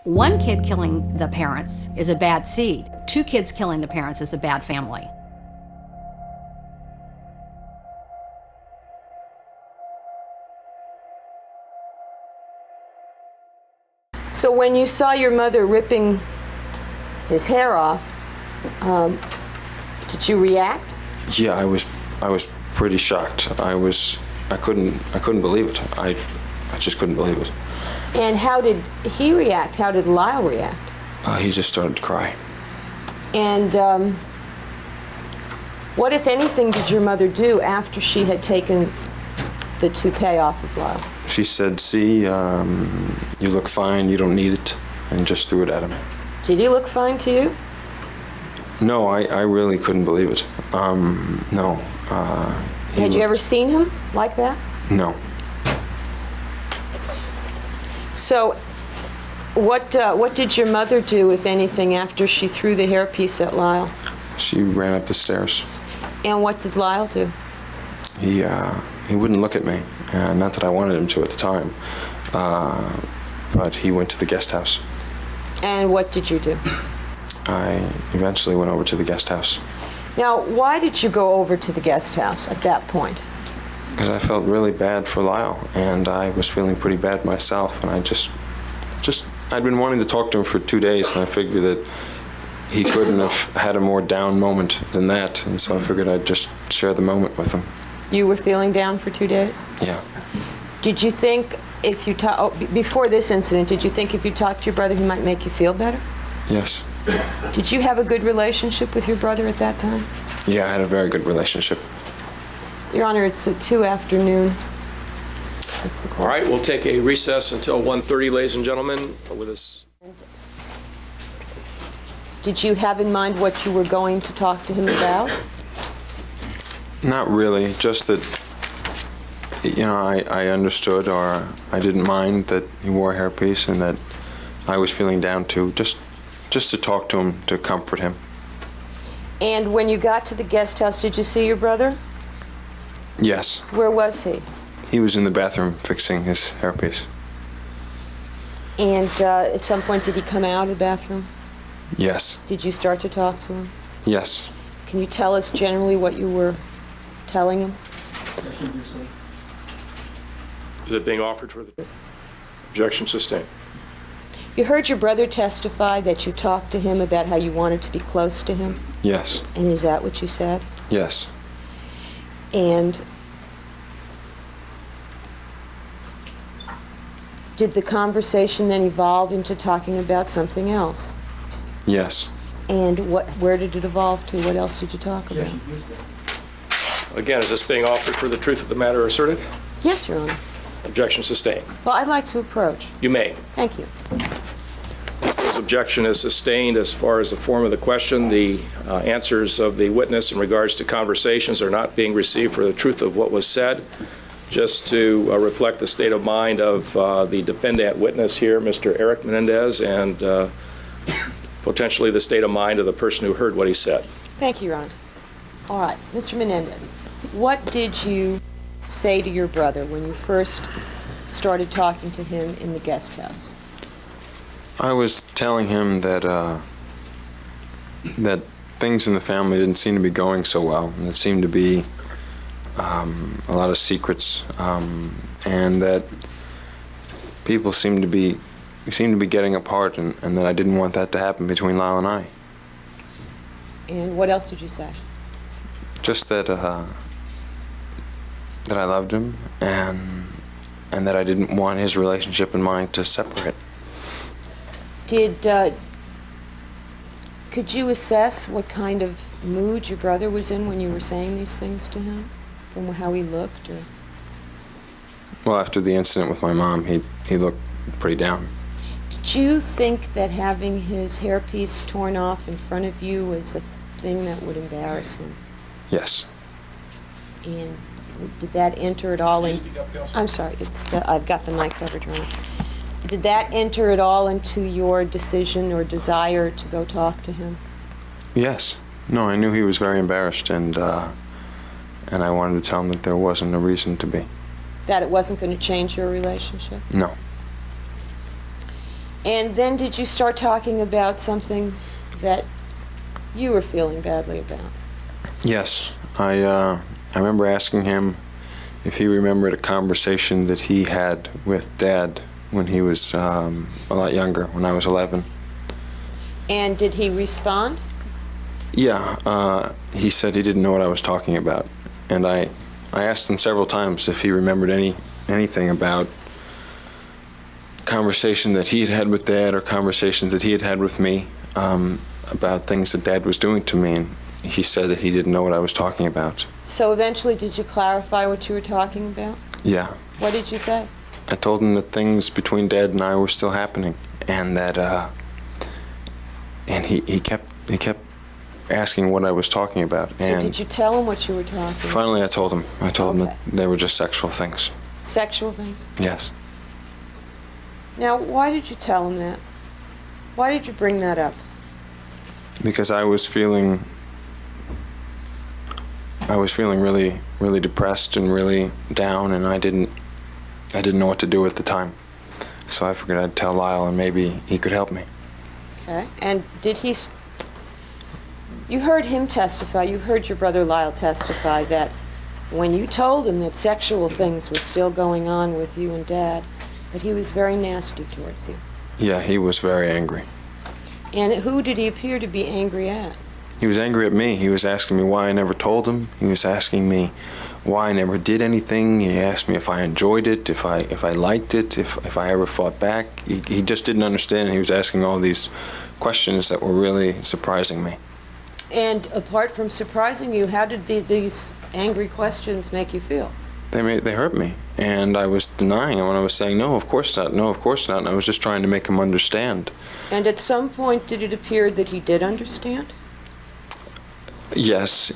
One kid killing the parents is a bad seed. Two kids killing the parents is a bad family. So when you saw your mother ripping his hair off, did you react? Yeah, I was pretty shocked. I couldn't believe it. I just couldn't believe it. And how did he react? How did Lyle react? He just started to cry. And what, if anything, did your mother do after she had taken the toupee off of Lyle? She said, "See, you look fine, you don't need it," and just threw it at him. Did he look fine to you? No, I really couldn't believe it. No. Had you ever seen him like that? No. So what did your mother do, if anything, after she threw the hairpiece at Lyle? She ran up the stairs. And what did Lyle do? He wouldn't look at me. Not that I wanted him to at the time. But he went to the guest house. And what did you do? I eventually went over to the guest house. Now, why did you go over to the guest house at that point? Because I felt really bad for Lyle, and I was feeling pretty bad myself, and I'd been wanting to talk to him for 2 days, and I figured that he couldn't have had a more down moment than that, and so I figured I'd just share the moment with him. You were feeling down for 2 days? Yeah. Did you think if you before this incident, did you think if you talked to your brother he might make you feel better? Yes. Did you have a good relationship with your brother at that time? Yeah, I had a very good relationship. Your Honor, it's at 2 afternoon. All right, we'll take a recess until 1:30, ladies and gentlemen, with us. Did you have in mind what you were going to talk to him about? Not really, just that, you know, I understood, or I didn't mind that he wore a hairpiece and that I was feeling down too, just to talk to him, to comfort him. And when you got to the guest house, did you see your brother? Yes. Where was he? He was in the bathroom fixing his hairpiece. And at some point, did he come out of the bathroom? Yes. Did you start to talk to him? Yes. Can you tell us generally what you were telling him? Is it being offered for the objection sustained? You heard your brother testify that you talked to him about how you wanted to be close to him? Yes. And is that what you said? Yes. And did the conversation then evolve into talking about something else? Yes. And where did it evolve to? What else did you talk about? Again, is this being offered for the truth of the matter asserted? Yes, Your Honor. Objection sustained. Well, I'd like to approach. You may. Thank you. This objection is sustained as far as the form of the question. The answers of the witness in regards to conversations are not being received for the truth of what was said. Just to reflect the state of mind of the defendant witness here, Mr. Erik Menendez, and potentially the state of mind of the person who heard what he said. Thank you, Your Honor. All right, Mr. Menendez, what did you say to your brother when you first started talking to him in the guest house? I was telling him that that things in the family didn't seem to be going so well, and it seemed to be a lot of secrets, and that people seemed to be getting apart, and that I didn't want that to happen between Lyle and I. And what else did you say? Just that that I loved him, and that I didn't want his relationship and mine to separate. Could you assess what kind of mood your brother was in when you were saying these things to him, from how he looked? Or? Well, after the incident with my mom, he looked pretty down. Did you think that having his hairpiece torn off in front of you was a thing that would embarrass him? Yes. And did that enter at all in... I'm sorry, I've got the mic covered wrong. Did that enter at all into your decision or desire to go talk to him? Yes. No, I knew he was very embarrassed, and I wanted to tell him that there wasn't a reason to be. That it wasn't going to change your relationship? No. And then did you start talking about something that you were feeling badly about? Yes. I remember asking him if he remembered a conversation that he had with Dad when he was a lot younger, when I was 11. And did he respond? Yeah. He said he didn't know what I was talking about. And I asked him several times if he remembered anything about conversation that he had had with Dad or conversations that he had had with me about things that Dad was doing to me, and he said that he didn't know what I was talking about. So eventually, did you clarify what you were talking about? Yeah. What did you say? I told him that things between Dad and I were still happening, and that and he kept asking what I was talking about. So and did you tell him what you were talking about? Finally, I told him. I told him Okay. that they were just sexual things. Sexual things? Yes. Now, why did you tell him that? Why did you bring that up? Because I was feeling really, really depressed and really down, and I didn't know what to do at the time. So I figured I'd tell Lyle, and maybe he could help me. Okay. And did he... You heard him testify, you heard your brother Lyle testify that when you told him that sexual things were still going on with you and Dad, that he was very nasty towards you. Yeah, he was very angry. And who did he appear to be angry at? He was angry at me. He was asking me why I never told him. He was asking me why I never did anything. He asked me if I enjoyed it, if I liked it, if I ever fought back. He just didn't understand. He was asking all these questions that were really surprising me. And apart from surprising you, how did these angry questions make you feel? They hurt me, and I was denying him when I was saying, no, of course not, no, of course not, and I was just trying to make him understand. And at some point, did it appear that he did understand? Yes,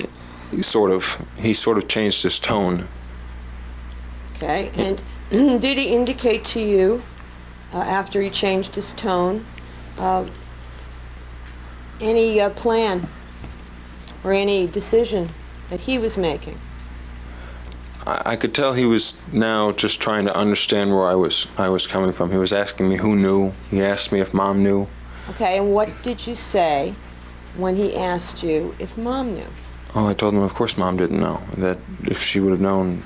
he sort of changed his tone. Okay, and did he indicate to you, after he changed his tone, any plan or any decision that he was making? I could tell he was now just trying to understand where I was coming from. He was asking me who knew. He asked me if Mom knew. Okay, and what did you say when he asked you if Mom knew? Oh, I told him, of course Mom didn't know. That if she would have known,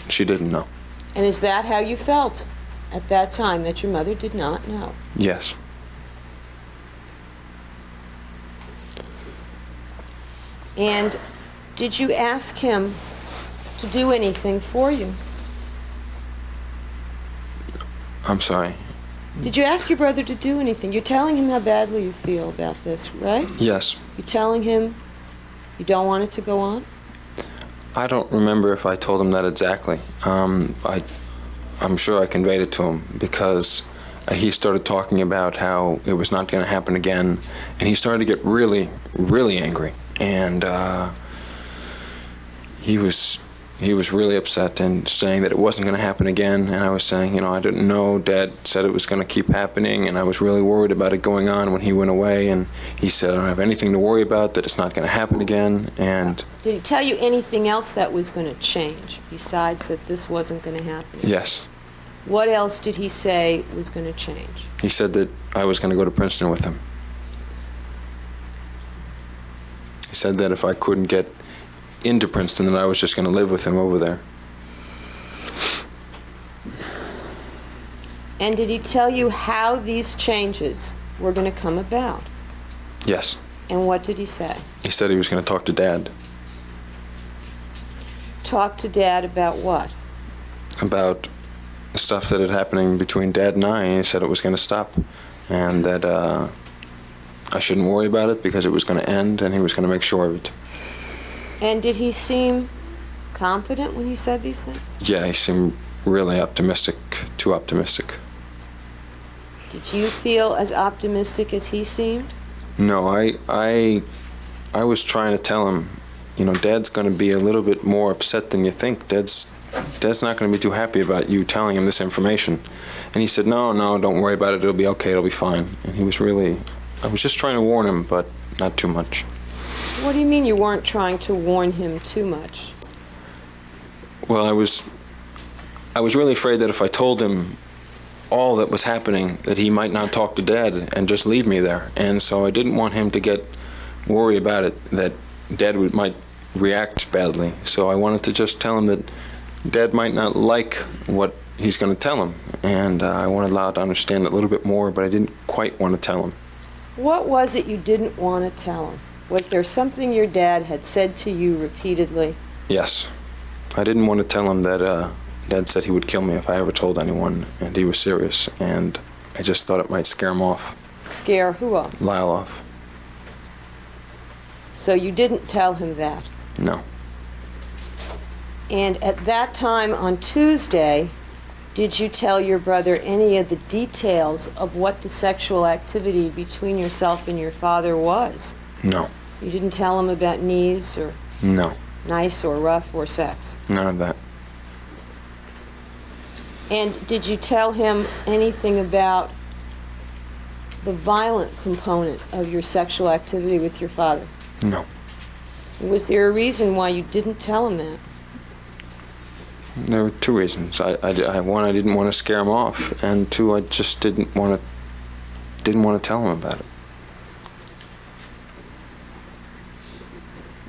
she didn't know. And is that how you felt at that time, that your mother did not know? Yes. And did you ask him to do anything for you? I'm sorry. Did you ask your brother to do anything? You're telling him how badly you feel about this, right? Yes. You're telling him you don't want it to go on? I don't remember if I told him that exactly. I'm sure I conveyed it to him because he started talking about how it was not going to happen again, and he started to get really, really angry. And he was really upset and saying that it wasn't going to happen again. And I was saying, I didn't know. Dad said it was going to keep happening, and I was really worried about it going on when he went away. And he said, I don't have anything to worry about, that it's not going to happen again. And did he tell you anything else that was going to change besides that this wasn't going to happen? Yes. What else did he say was going to change? He said that I was going to go to Princeton with him. He said that if I couldn't get into Princeton, then I was just going to live with him over there. And did he tell you how these changes were going to come about? Yes. And what did he say? He said he was going to talk to Dad. Talk to Dad about what? About the stuff that had happening between Dad and I, and he said it was going to stop, and that I shouldn't worry about it because it was going to end, and he was going to make sure of it. And did he seem confident when he said these things? Yeah, he seemed really optimistic, too optimistic. Did you feel as optimistic as he seemed? No, I was trying to tell him, Dad's going to be a little bit more upset than you think. Dad's not going to be too happy about you telling him this information. And he said, no, don't worry about it. It'll be okay. It'll be fine. And he was really, I was just trying to warn him, but not too much. What do you mean you weren't trying to warn him too much? Well, I was really afraid that if I told him all that was happening, that he might not talk to Dad and just leave me there. And so I didn't want him to get worried about it, that Dad might react badly. So I wanted to just tell him that Dad might not like what he's going to tell him. And I wanted Lyle to understand it a little bit more, but I didn't quite want to tell him. What was it you didn't want to tell him? Was there something your dad had said to you repeatedly? Yes. I didn't want to tell him that Dad said he would kill me if I ever told anyone, and he was serious. And I just thought it might scare him off. Scare who off? Lyle off. So you didn't tell him that? No. And at that time on Tuesday, did you tell your brother any of the details of what the sexual activity between yourself and your father was? No. You didn't tell him about knees or No. nice or rough or sex? None of that. And did you tell him anything about the violent component of your sexual activity with your father? No. Was there a reason why you didn't tell him that? There were two reasons. One, I didn't want to scare him off, and two, I just didn't want to tell him about it.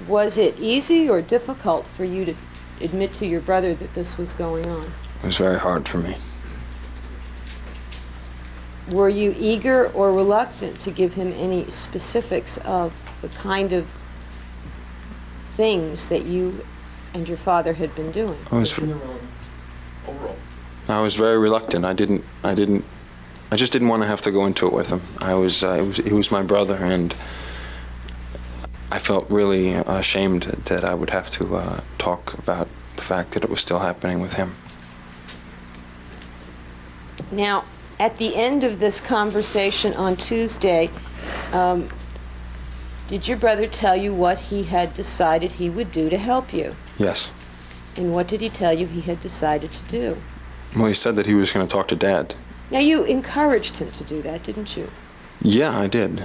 Was it easy or difficult for you to admit to your brother that this was going on? It was very hard for me. Were you eager or reluctant to give him any specifics of the kind of things that you and your father had been doing? I was very reluctant. I just didn't want to have to go into it with him. He was my brother, and I felt really ashamed that I would have to talk about the fact that it was still happening with him. Now, at the end of this conversation on Tuesday, did your brother tell you what he had decided he would do to help you? Yes. And what did he tell you he had decided to do? Well, he said that he was going to talk to Dad. Now, you encouraged him to do that, didn't you? Yeah, I did.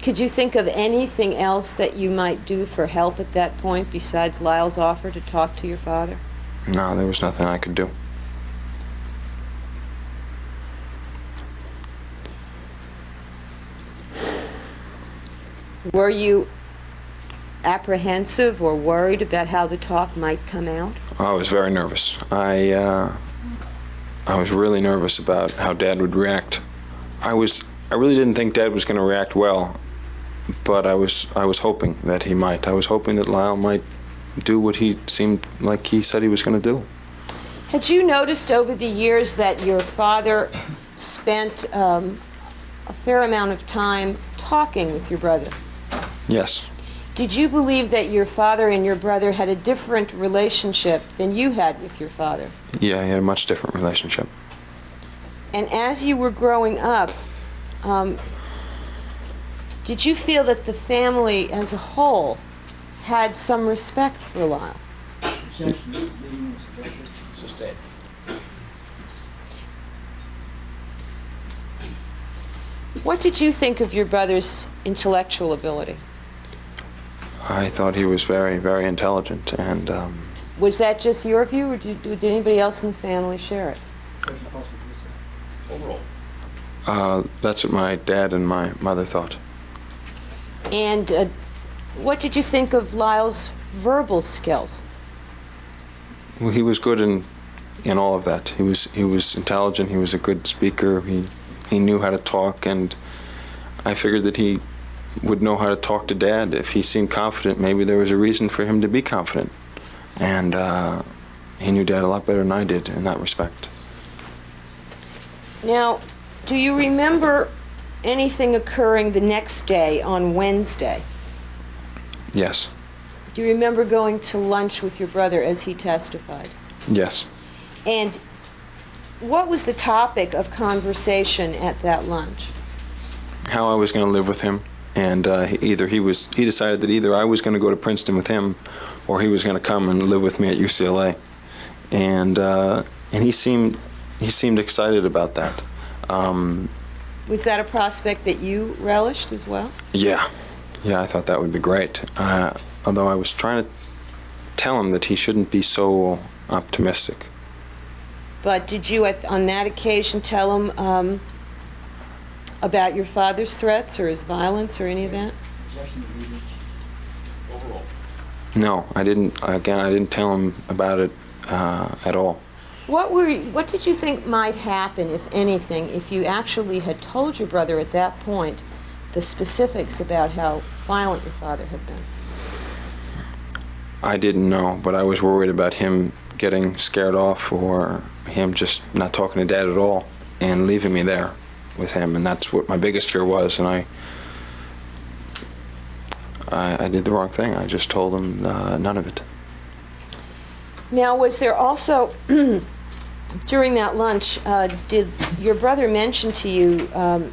Could you think of anything else that you might do for help at that point besides Lyle's offer to talk to your father? No, there was nothing I could do. Were you apprehensive or worried about how the talk might come out? I was very nervous. I was really nervous about how Dad would react. I really didn't think Dad was going to react well, but I was hoping that he might. I was hoping that Lyle might do what he seemed like he said he was going to do. Had you noticed over the years that your father spent a fair amount of time talking with your brother? Yes. Did you believe that your father and your brother had a different relationship than you had with your father? Yeah, he had a much different relationship. And as you were growing up, did you feel that the family as a whole had some respect for Lyle? What did you think of your brother's intellectual ability? I thought he was very, very intelligent, and Was that just your view, or did anybody else in the family share it? that's what my dad and my mother thought. And what did you think of Lyle's verbal skills? Well, he was good in all of that. He was intelligent. He was a good speaker. He knew how to talk, and I figured that he would know how to talk to Dad. If he seemed confident, maybe there was a reason for him to be confident. And he knew Dad a lot better than I did in that respect. Now, do you remember anything occurring the next day on Wednesday? Yes. Do you remember going to lunch with your brother as he testified? Yes. And what was the topic of conversation at that lunch? How I was going to live with him, and he decided that either I was going to go to Princeton with him, or he was going to come and live with me at UCLA, and he seemed excited about that. Was that a prospect that you relished as well? Yeah, I thought that would be great. Although I was trying to tell him that he shouldn't be so optimistic. But did you, on that occasion, tell him about your father's threats or his violence or any of that? No, I didn't. Again, I didn't tell him about it at all. What did you think might happen, if anything, if you actually had told your brother at that point the specifics about how violent your father had been? I didn't know, but I was worried about him getting scared off or him just not talking to Dad at all and leaving me there with him, and that's what my biggest fear was, and I did the wrong thing. I just told him none of it. Now, was there also, during that lunch, did your brother mention to you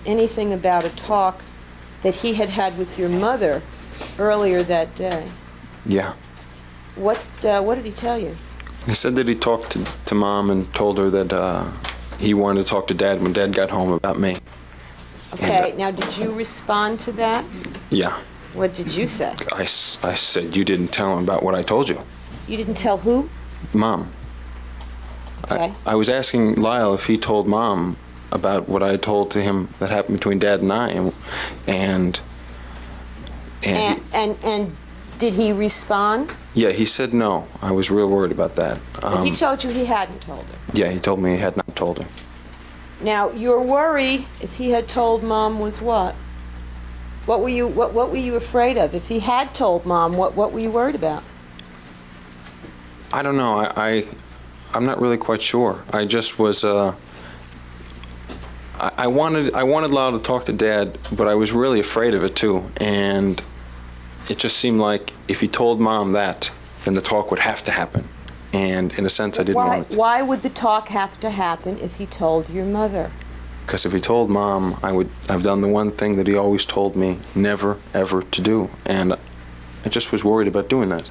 anything about a talk that he had had with your mother earlier that day? Yeah. What did he tell you? He said that he talked to Mom and told her that he wanted to talk to Dad when Dad got home about me. Okay, now did you respond to that? Yeah. What did you say? I said, you didn't tell him about what I told you. You didn't tell who? Mom. Okay. I was asking Lyle if he told Mom about what I told to him that happened between Dad and I, and did he respond? yeah, he said no. I was real worried about that. He told you he hadn't told her. Yeah, he told me he had not told her. Now, your worry, if he had told Mom, was what? What were you afraid of? If he had told Mom, what were you worried about? I don't know. I'm not really quite sure. I just was. I wanted Lyle to talk to Dad, but I was really afraid of it too. And it just seemed like if he told Mom that, then the talk would have to happen. And in a sense, I didn't want it. Why would the talk have to happen if he told your mother? Because if he told Mom, I would have done the one thing that he always told me never, ever to do. And I just was worried about doing that.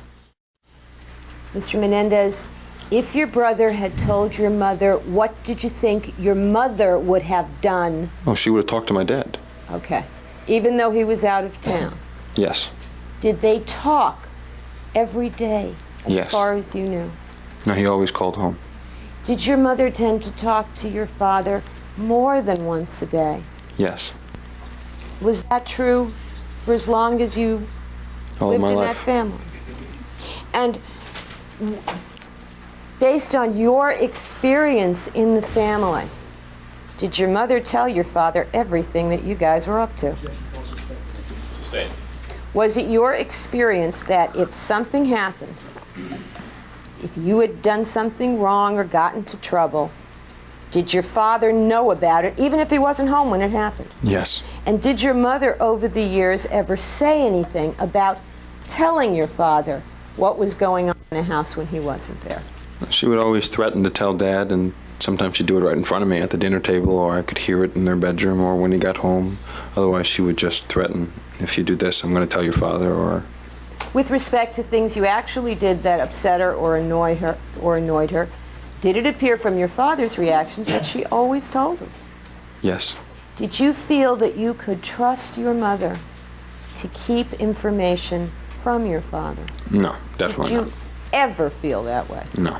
Mr. Menendez, if your brother had told your mother, what did you think your mother would have done? Oh, she would have talked to my dad. Okay. Even though he was out of town? Yes. Did they talk every day, as Yes. far as you knew? No, he always called home. Did your mother tend to talk to your father more than once a day? Yes. Was that true for as long as you All of lived my in life. that family? And based on your experience in the family, did your mother tell your father everything that you guys were up to? Sustained. Was it your experience that if something happened, if you had done something wrong or got into trouble, did your father know about it, even if he wasn't home when it happened? Yes. And did your mother, over the years, ever say anything about telling your father what was going on in the house when he wasn't there? She would always threaten to tell Dad, and sometimes she'd do it right in front of me at the dinner table, or I could hear it in their bedroom, or when he got home. Otherwise, she would just threaten, if you do this, I'm going to tell your father, or... With respect to things you actually did that upset her or annoyed her, did it appear from your father's reactions that she always told him? Yes. Did you feel that you could trust your mother to keep information from your father? No, definitely Did you not. ever feel that way? No.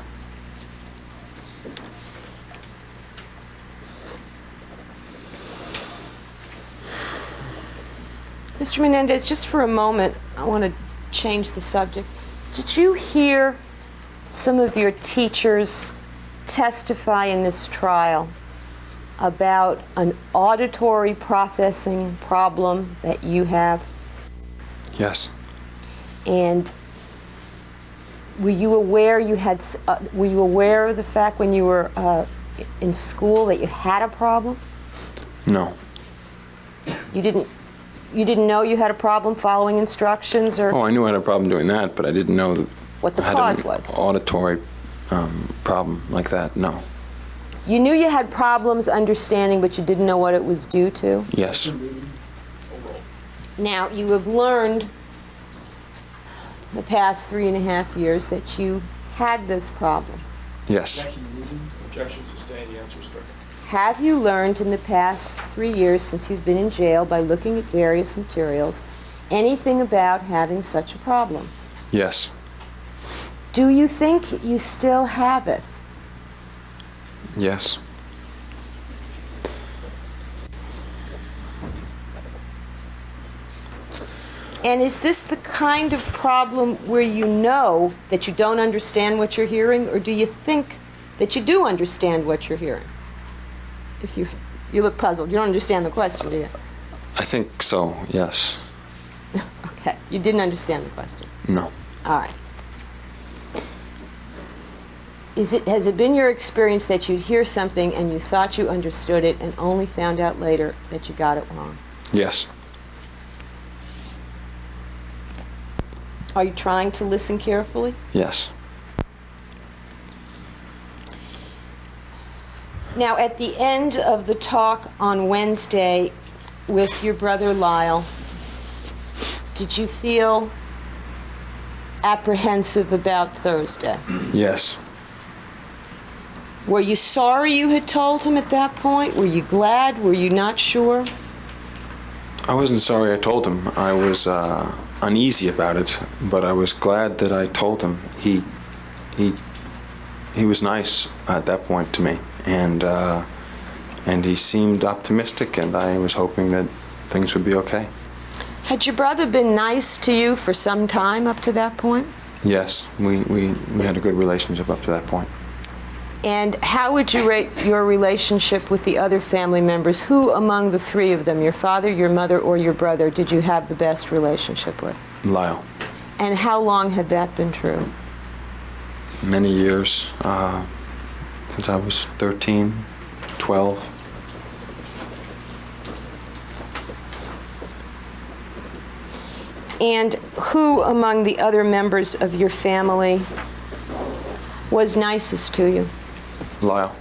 Mr. Menendez, just for a moment, I want to change the subject. Did you hear some of your teachers testify in this trial about an auditory processing problem that you have? Yes. And were you aware were you aware of the fact when you were in school that you had a problem? No. You didn't know you had a problem following instructions, or Oh, I knew I had a problem doing that, but I didn't know that what the I had cause an was? auditory problem like that. No. You knew you had problems understanding, but you didn't know what it was due to? Yes. Now, you have learned the past 3.5 years that you had this problem. Yes. Objection sustained. The answer is stricken. Have you learned in the past 3 years since you've been in jail, by looking at various materials, anything about having such a problem? Yes. Do you think you still have it? Yes. And is this the kind of problem where you know that you don't understand what you're hearing, or do you think that you do understand what you're hearing? If you look puzzled. You don't understand the question, do you? I think so, yes. Okay. You didn't understand the question. No. All right. Has it been your experience that you'd hear something and you thought you understood it and only found out later that you got it wrong? Yes. Are you trying to listen carefully? Yes. Now, at the end of the talk on Wednesday with your brother Lyle, did you feel apprehensive about Thursday? Yes. Were you sorry you had told him at that point? Were you glad? Were you not sure? I wasn't sorry I told him. I was uneasy about it, but I was glad that I told him. He was nice at that point to me, and he seemed optimistic, and I was hoping that things would be okay. Had your brother been nice to you for some time up to that point? Yes, we had a good relationship up to that point. And how would you rate your relationship with the other family members? Who among the three of them, your father, your mother, or your brother, did you have the best relationship with? Lyle. And how long had that been true? Many years, since I was 13, 12. And who among the other members of your family was nicest to you? Lyle.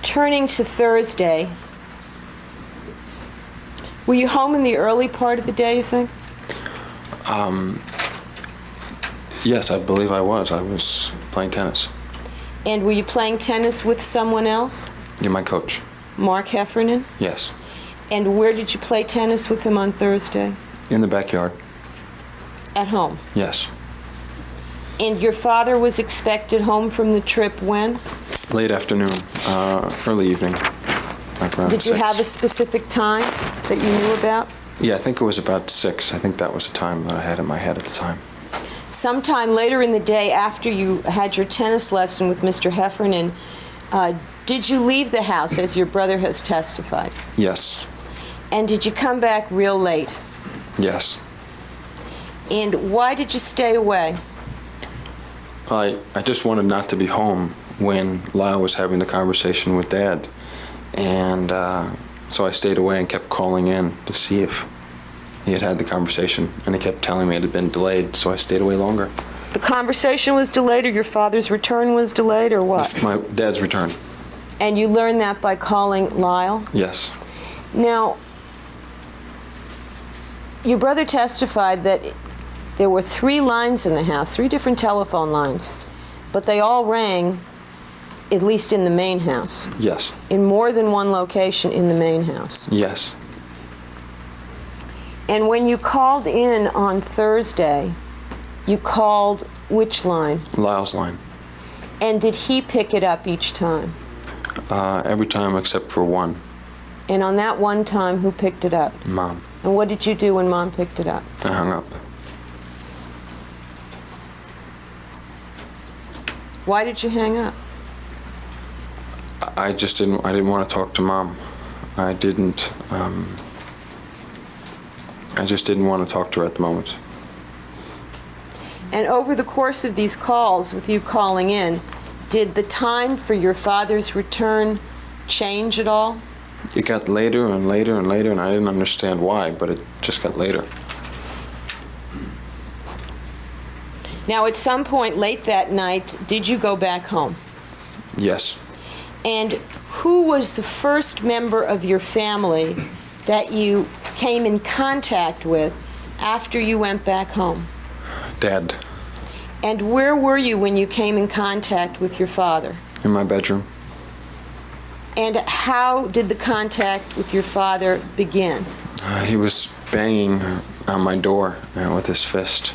Turning to Thursday, were you home in the early part of the day, you think? Yes, I believe I was. I was playing tennis. And were you playing tennis with someone else? Yeah, my coach. Mark Heffernan? Yes. And where did you play tennis with him on Thursday? In the backyard. At home? Yes. And your father was expected home from the trip when? Late afternoon, early evening, like around 6. Did you have a specific time that you knew about? Yeah, I think it was about 6. I think that was the time that I had in my head at the time. Sometime later in the day after you had your tennis lesson with Mr. Heffernan, did you leave the house as your brother has testified? Yes. And did you come back real late? Yes. And why did you stay away? I just wanted not to be home when Lyle was having the conversation with Dad. And so I stayed away and kept calling in to see if he had had the conversation. And he kept telling me it had been delayed, so I stayed away longer. The conversation was delayed, or your father's return was delayed, or what? My dad's return. And you learned that by calling Lyle? Yes. Now, your brother testified that there were 3 lines in the house, 3 different telephone lines, but they all rang, at least in the main house. Yes. In more than one location in the main house. Yes. And when you called in on Thursday, you called which line? Lyle's line. And did he pick it up each time? Every time except for one. And on that one time, who picked it up? Mom. And what did you do when Mom picked it up? I hung up. Why did you hang up? I didn't want to talk to Mom. I just didn't want to talk to her at the moment. And over the course of these calls, with you calling in, did the time for your father's return change at all? It got later and later and later, and I didn't understand why, but it just got later. Now, at some point late that night, did you go back home? Yes. And who was the first member of your family that you came in contact with after you went back home? Dad. And where were you when you came in contact with your father? In my bedroom. And how did the contact with your father begin? He was banging on my door with his fist.